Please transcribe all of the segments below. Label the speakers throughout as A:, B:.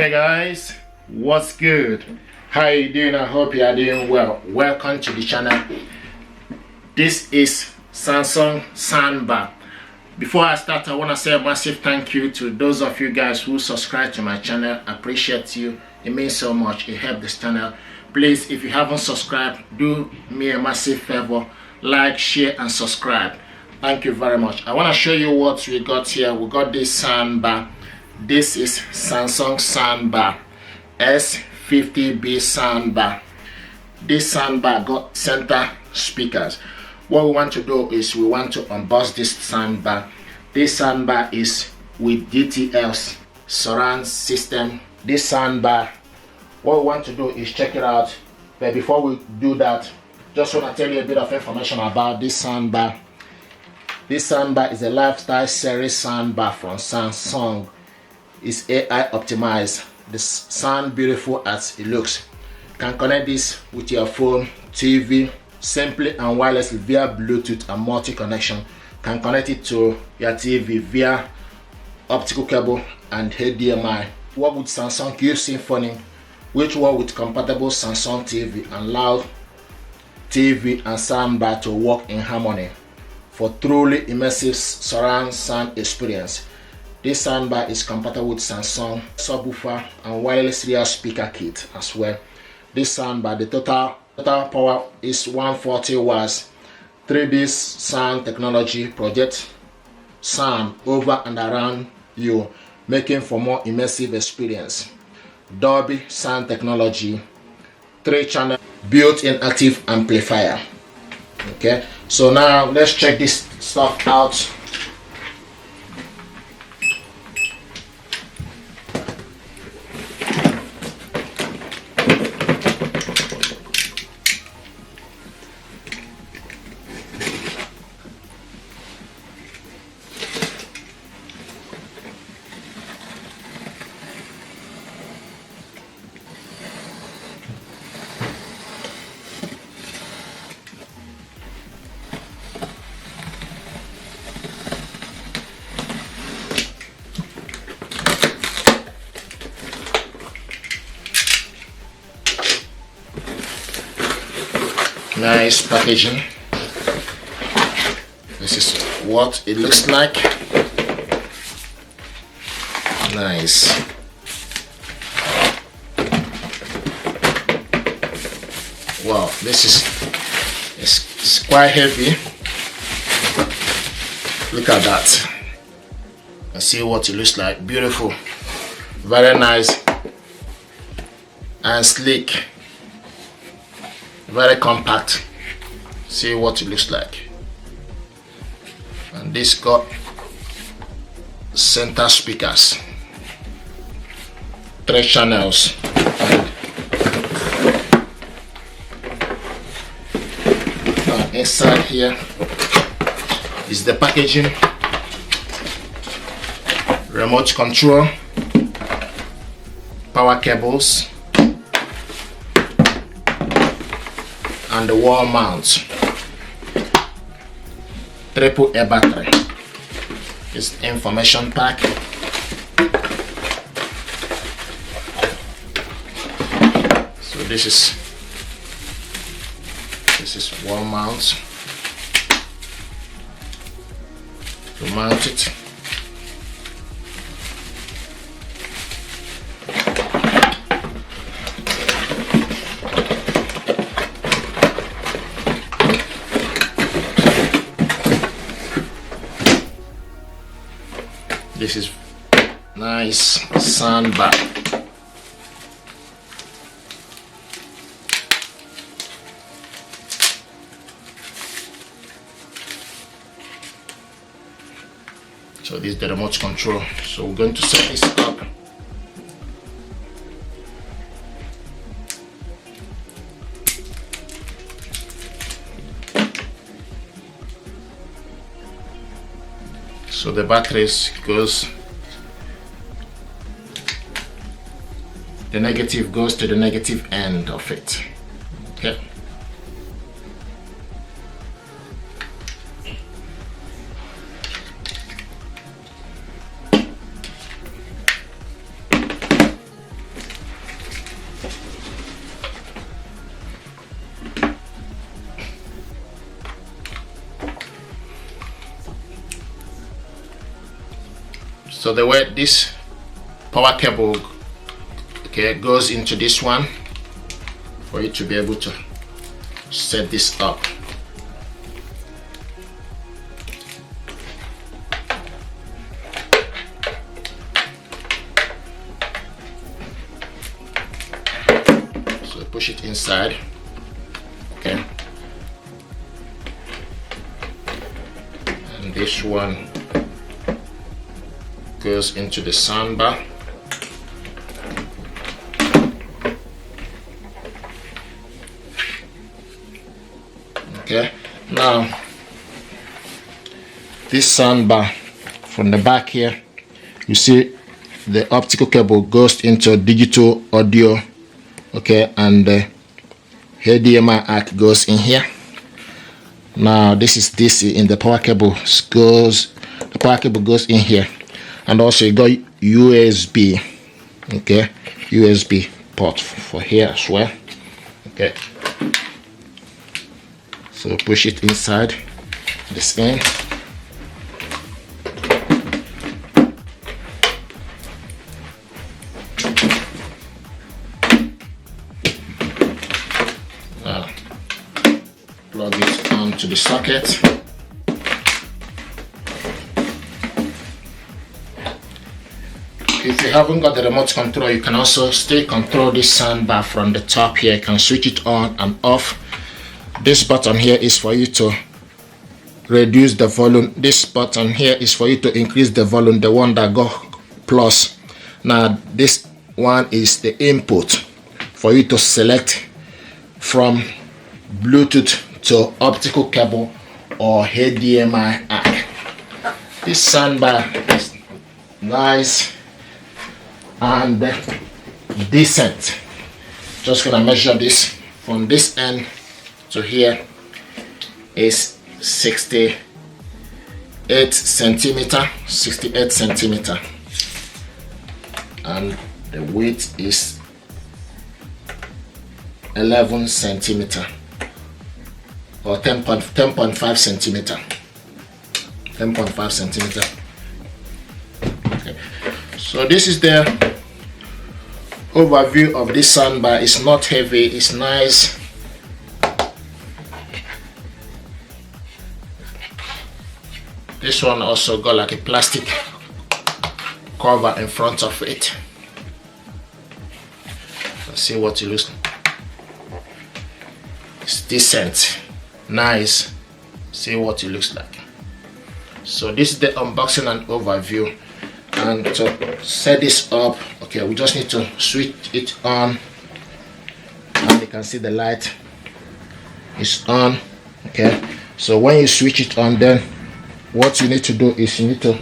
A: Hey guys, what's good? How you doing? I hope you are doing well. Welcome to the channel. This is Samsung Soundbar. Before I start, I want to say a massive thank you to those of you guys who subscribe to my channel. I appreciate you. It means so much. It helps this channel. Please, if you haven't subscribed, do me a massive favor. Like, share and subscribe. Thank you very much. I want to show you what we got here. We got this soundbar. This is Samsung Soundbar S50B Soundbar. This soundbar got center speakers. What we want to do is we want to unbox this soundbar. This soundbar is with DTL's surround system. This soundbar, what we want to do is check it out. But before we do that, just want to tell you a bit of information about this soundbar. This soundbar is a lifestyle series soundbar from Samsung. It's AI optimized. The sound beautiful as it looks. Can connect this with your phone, TV, simply and wirelessly via Bluetooth and multi connection. Can connect it to your TV via optical cable and HDMI. Work with Samsung Q Symphony, which work with compatible Samsung TV and allow TV and soundbar to work in harmony for truly immersive surround sound experience. This soundbar is compatible with Samsung subwoofer and wireless rear speaker kit as well. This soundbar, the total power is 140 watts. 3D sound technology project sound over and around you, making for more immersive experience. Dolby sound technology, 3-channel built-in active amplifier. Okay, so now let's check this stuff out. Nice packaging. This is what it looks like. Nice. Wow, this is it's quite heavy. Look at that. And see what it looks like. Beautiful, very nice and sleek. Very compact. See what it looks like. And this got center speakers, 3 channels, and inside here is the packaging, remote control, power cables, and the wall mount, AAA battery. It's information pack. So this is wall mount to mount it. This is nice soundbar. So this is the remote control. So we're going to set this up. So the batteries goes, the negative goes to the negative end of it. Okay. So the way this power cable, okay, goes into this one for you to be able to set this up. So push it inside, okay, and this one goes into the soundbar. Okay, now this soundbar from the back here, you see the optical cable goes into digital audio, okay, and the HDMI ARC goes in here. Now this is DC, in the power cable goes, the power cable goes in here, and also you got USB, okay, USB port for here as well, okay. So push it inside this end. Now plug it onto the socket. If you haven't got the remote control, you can also still control this soundbar from the top here. You can switch it on and off. This button here is for you to reduce the volume. This button here is for you to increase the volume, the one that got plus. Now this one is the input for you to select from Bluetooth to optical cable or HDMI ARC. This soundbar is nice and decent. Just gonna measure this from this end to here is 68 centimeter, and the width is 11 centimeter or 10.5 centimeter. 10.5 centimeter. Okay. So this is the overview of this soundbar. It's not heavy, it's nice. This one also got like a plastic cover in front of it. Let's see what it looks like. It's decent, nice. See what it looks like. So this is the unboxing and overview. And to set this up, okay, we just need to switch it on, and you can see the light is on. Okay, so when you switch it on, then what you need to do is you need to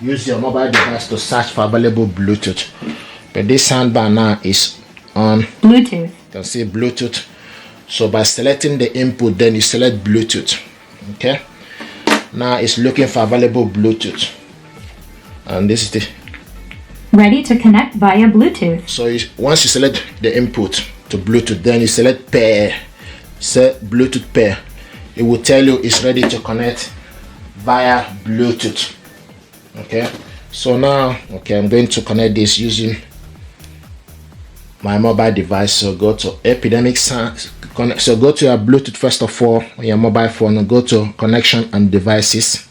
A: use your mobile device to search for available Bluetooth. But this soundbar now is on Bluetooth. You can see Bluetooth. So by selecting the input, then you select Bluetooth. Okay, now it's looking for available Bluetooth, and this is the
B: ready to connect via Bluetooth.
A: So once you select the input to Bluetooth, then you select pair, set Bluetooth pair. It will tell you it's ready to connect via Bluetooth. Okay, so now, okay, I'm going to connect this using my mobile device. So go to Epidemic Sound, so go to your Bluetooth first of all on your mobile phone, and go to connection and devices.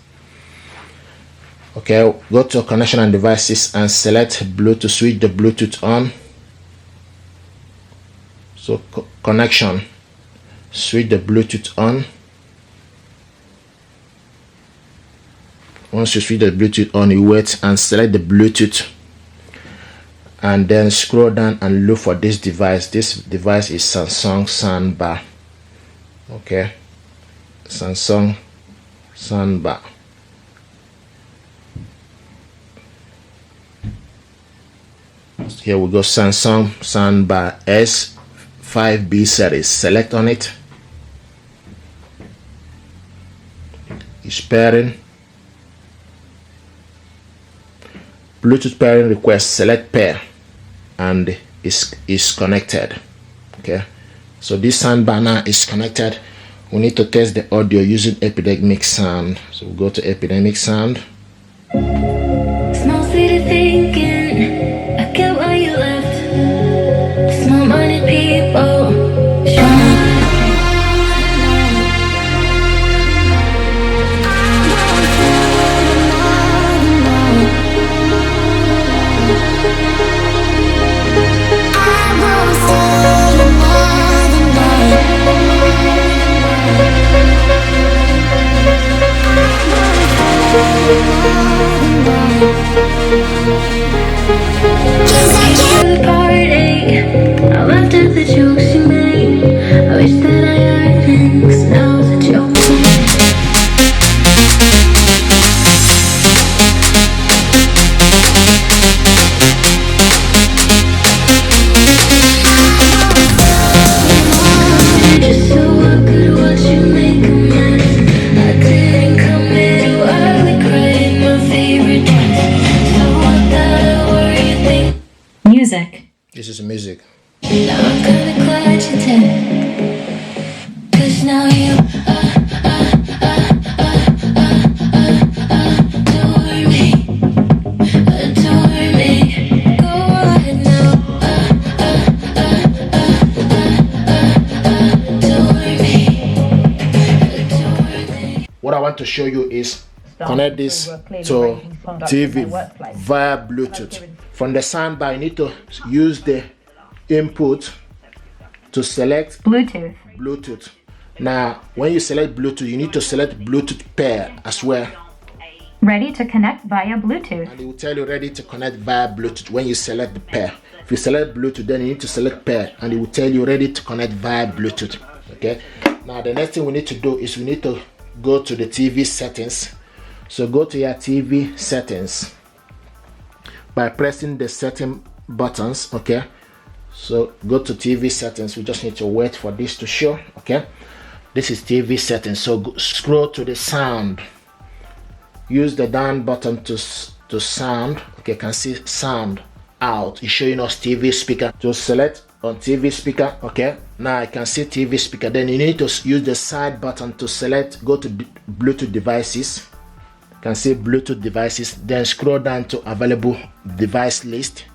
A: Okay, go to connection and devices and select Bluetooth, switch the Bluetooth on. So connection, switch the Bluetooth on. Once you switch the Bluetooth on, you wait and select the Bluetooth, and then scroll down and look for this device. This device is Samsung Soundbar. Okay, Samsung Soundbar. Here we go, Samsung Soundbar S50B series. Select on it. It's pairing. Bluetooth pairing request, select pair, and is connected. Okay, so this soundbar now is connected. We need to test the audio using Epidemic Sound. So we'll go to Epidemic Sound.
B: Smells
C: now you adore me, adore me. Go ahead now, adore me, adore me.
A: What I want to show you is connect this to TV via Bluetooth. From the soundbar, you need to use the input to select Bluetooth. Now, when you select Bluetooth, you need to select Bluetooth pair as well.
B: Ready to connect via Bluetooth.
A: And it will tell you ready to connect via Bluetooth when you select the pair. If you select Bluetooth, then you need to select pair, and it will tell you ready to connect via Bluetooth. Okay. Now, the next thing we need to do is we need to go to the TV settings. So go to your TV settings by pressing the setting buttons. Okay. So go to TV settings. We just need to wait for this to show. Okay. This is TV settings. So scroll to the sound. Use the down button to sound. Okay, you can see sound out. It's showing us TV speaker. Just select on TV speaker. Okay, now I can see TV speaker. Then you need to use the side button to select, go to Bluetooth devices. You can see Bluetooth devices. Then scroll down to available device list.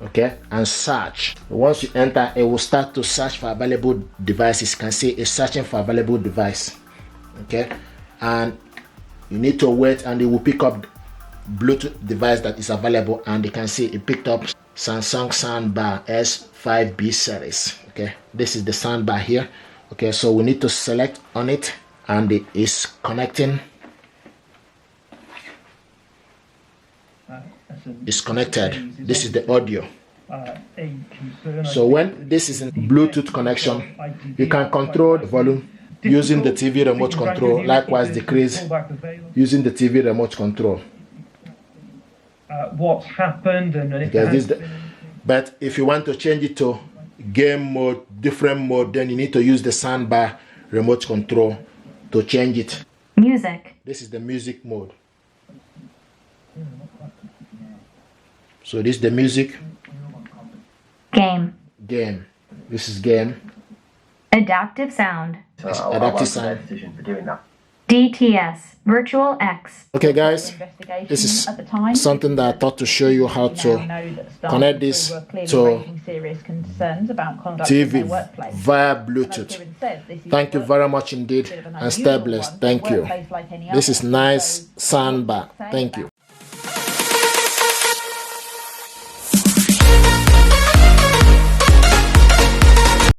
A: Okay, and search. Once you enter, it will start to search for available devices. You can see it's searching for available device. Okay, and you need to wait, and it will pick up Bluetooth device that is available, and you can see it picked up Samsung Soundbar S50B series. Okay, this is the soundbar here. Okay, so we need to select on it, and it is connecting. It's connected. This is the audio. So when this is in Bluetooth connection, you can control the volume using the TV remote control. Likewise, decrease using the TV remote control.
D: What's happened and
A: but if you want to change it to game mode, different mode, then you need to use the soundbar remote control to change it.
B: Music.
A: This is the music mode. So this is the music.
B: Game.
A: Game. This is game.
B: Adaptive sound.
A: Adaptive sound.
B: DTS. Virtual X.
A: Okay guys, this is something that I thought to show you how to connect this to TV via Bluetooth. Thank you very much indeed, and stay blessed. Thank you. This is nice soundbar. Thank you.